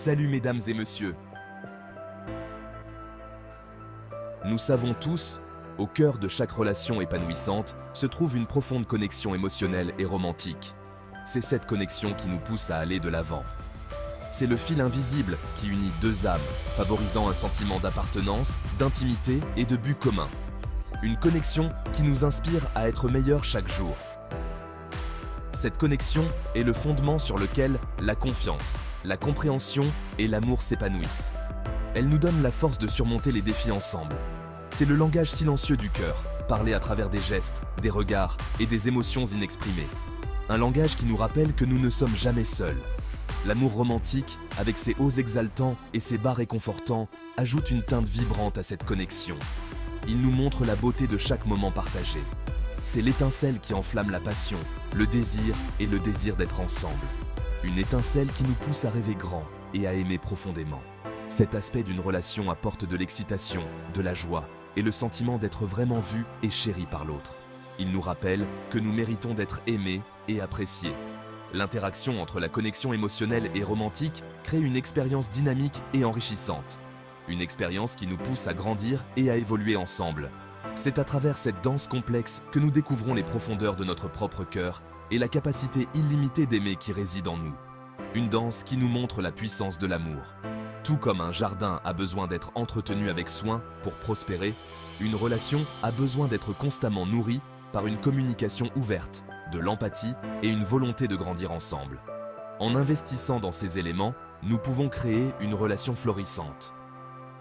Salut mesdames et messieurs. Nous savons tous, au cœur de chaque relation épanouissante se trouve une profonde connexion émotionnelle et romantique. C'est cette connexion qui nous pousse à aller de l'avant. C'est le fil invisible qui unit deux âmes, favorisant un sentiment d'appartenance, d'intimité et de but commun. Une connexion qui nous inspire à être meilleurs chaque jour. Cette connexion est le fondement sur lequel la confiance, la compréhension et l'amour s'épanouissent. Elle nous donne la force de surmonter les défis ensemble. C'est le langage silencieux du cœur, parlé à travers des gestes, des regards et des émotions inexprimées. Un langage qui nous rappelle que nous ne sommes jamais seuls. L'amour romantique, avec ses hauts exaltants et ses bas réconfortants, ajoute une teinte vibrante à cette connexion. Il nous montre la beauté de chaque moment partagé. C'est l'étincelle qui enflamme la passion, le désir et le désir d'être ensemble. Une étincelle qui nous pousse à rêver grand et à aimer profondément. Cet aspect d'une relation apporte de l'excitation, de la joie et le sentiment d'être vraiment vu et chéri par l'autre. Il nous rappelle que nous méritons d'être aimés et appréciés. L'interaction entre la connexion émotionnelle et romantique crée une expérience dynamique et enrichissante. Une expérience qui nous pousse à grandir et à évoluer ensemble. C'est à travers cette danse complexe que nous découvrons les profondeurs de notre propre cœur et la capacité illimitée d'aimer qui réside en nous. Une danse qui nous montre la puissance de l'amour. Tout comme un jardin a besoin d'être entretenu avec soin pour prospérer, une relation a besoin d'être constamment nourrie par une communication ouverte, de l'empathie et une volonté de grandir ensemble. En investissant dans ces éléments, nous pouvons créer une relation florissante.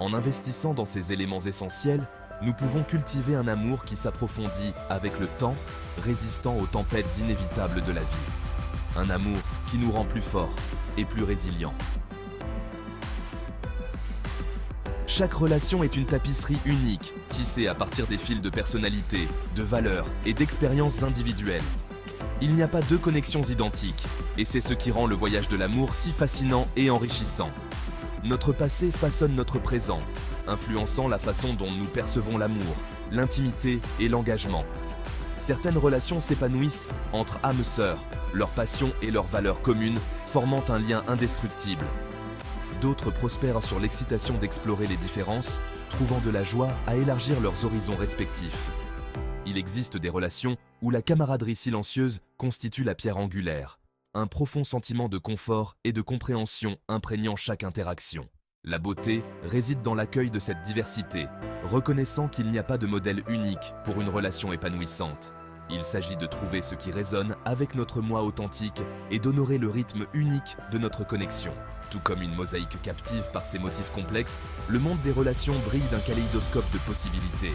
En investissant dans ces éléments essentiels, nous pouvons cultiver un amour qui s'approfondit avec le temps, résistant aux tempêtes inévitables de la vie. Un amour qui nous rend plus forts et plus résilients. Chaque relation est une tapisserie unique, tissée à partir des fils de personnalité, de valeurs et d'expériences individuelles. Il n'y a pas deux connexions identiques, et c'est ce qui rend le voyage de l'amour si fascinant et enrichissant. Notre passé façonne notre présent, influençant la façon dont nous percevons l'amour, l'intimité et l'engagement. Certaines relations s'épanouissent entre âmes sœurs, leur passion et leurs valeurs communes formant un lien indestructible. D'autres prospèrent sur l'excitation d'explorer les différences, trouvant de la joie à élargir leurs horizons respectifs. Il existe des relations où la camaraderie silencieuse constitue la pierre angulaire, un profond sentiment de confort et de compréhension imprégnant chaque interaction. La beauté réside dans l'accueil de cette diversité, reconnaissant qu'il n'y a pas de modèle unique pour une relation épanouissante. Il s'agit de trouver ce qui résonne avec notre moi authentique et d'honorer le rythme unique de notre connexion. Tout comme une mosaïque captive par ses motifs complexes, le monde des relations brille d'un kaléidoscope de possibilités.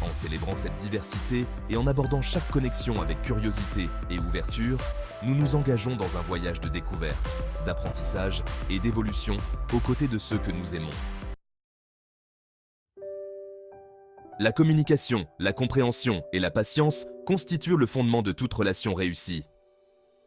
En célébrant cette diversité et en abordant chaque connexion avec curiosité et ouverture, nous nous engageons dans un voyage de découverte, d'apprentissage et d'évolution aux côtés de ceux que nous aimons. La communication, la compréhension et la patience constituent le fondement de toute relation réussie.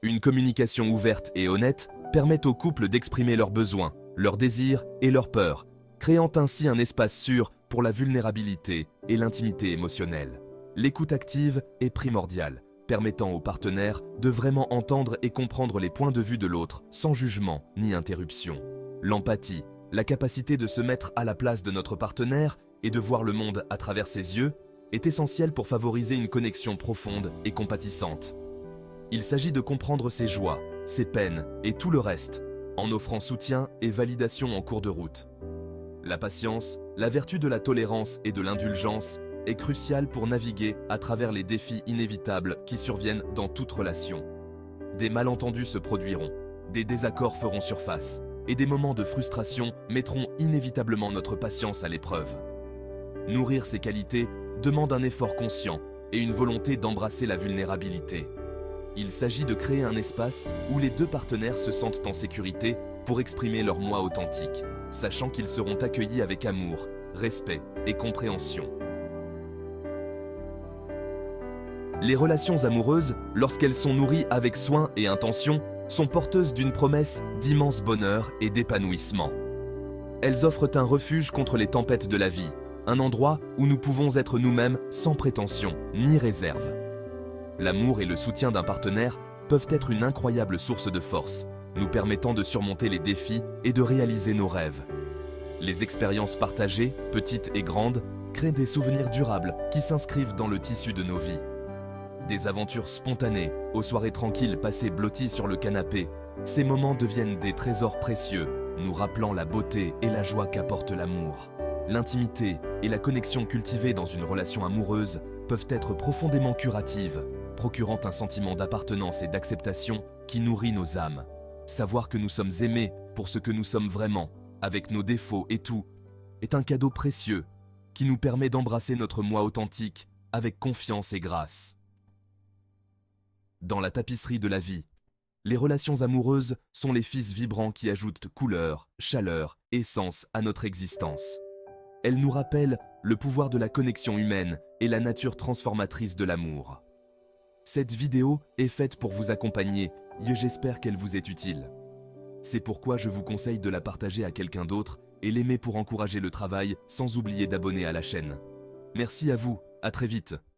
Une communication ouverte et honnête permet aux couples d'exprimer leurs besoins, leurs désirs et leurs peurs, créant ainsi un espace sûr pour la vulnérabilité et l'intimité émotionnelle. L'écoute active est primordiale, permettant aux partenaires de vraiment entendre et comprendre les points de vue de l'autre sans jugement ni interruption. L'empathie, la capacité de se mettre à la place de notre partenaire et de voir le monde à travers ses yeux, est essentielle pour favoriser une connexion profonde et compatissante. Il s'agit de comprendre ses joies, ses peines et tout le reste, en offrant soutien et validation en cours de route. La patience, la vertu de la tolérance et de l'indulgence est cruciale pour naviguer à travers les défis inévitables qui surviennent dans toute relation. Des malentendus se produiront, des désaccords feront surface, et des moments de frustration mettront inévitablement notre patience à l'épreuve. Nourrir ces qualités demande un effort conscient et une volonté d'embrasser la vulnérabilité. Il s'agit de créer un espace où les deux partenaires se sentent en sécurité pour exprimer leur moi authentique, sachant qu'ils seront accueillis avec amour, respect et compréhension. Les relations amoureuses, lorsqu'elles sont nourries avec soin et intention, sont porteuses d'une promesse d'immense bonheur et d'épanouissement. Elles offrent un refuge contre les tempêtes de la vie, un endroit où nous pouvons être nous-mêmes sans prétention ni réserve. L'amour et le soutien d'un partenaire peuvent être une incroyable source de force, nous permettant de surmonter les défis et de réaliser nos rêves. Les expériences partagées, petites et grandes, créent des souvenirs durables qui s'inscrivent dans le tissu de nos vies. Des aventures spontanées, aux soirées tranquilles passées blotties sur le canapé, ces moments deviennent des trésors précieux, nous rappelant la beauté et la joie qu'apporte l'amour. L'intimité et la connexion cultivée dans une relation amoureuse peuvent être profondément curatives, procurant un sentiment d'appartenance et d'acceptation qui nourrit nos âmes. Savoir que nous sommes aimés pour ce que nous sommes vraiment, avec nos défauts et tout, est un cadeau précieux qui nous permet d'embrasser notre moi authentique avec confiance et grâce. Dans la tapisserie de la vie, les relations amoureuses sont les fils vibrants qui ajoutent couleur, chaleur et sens à notre existence. Elles nous rappellent le pouvoir de la connexion humaine et la nature transformatrice de l'amour. Cette vidéo est faite pour vous accompagner et j'espère qu'elle vous est utile. C'est pourquoi je vous conseille de la partager à quelqu'un d'autre et l'aimer pour encourager le travail sans oublier d'abonner à la chaîne. Merci à vous, à très vite.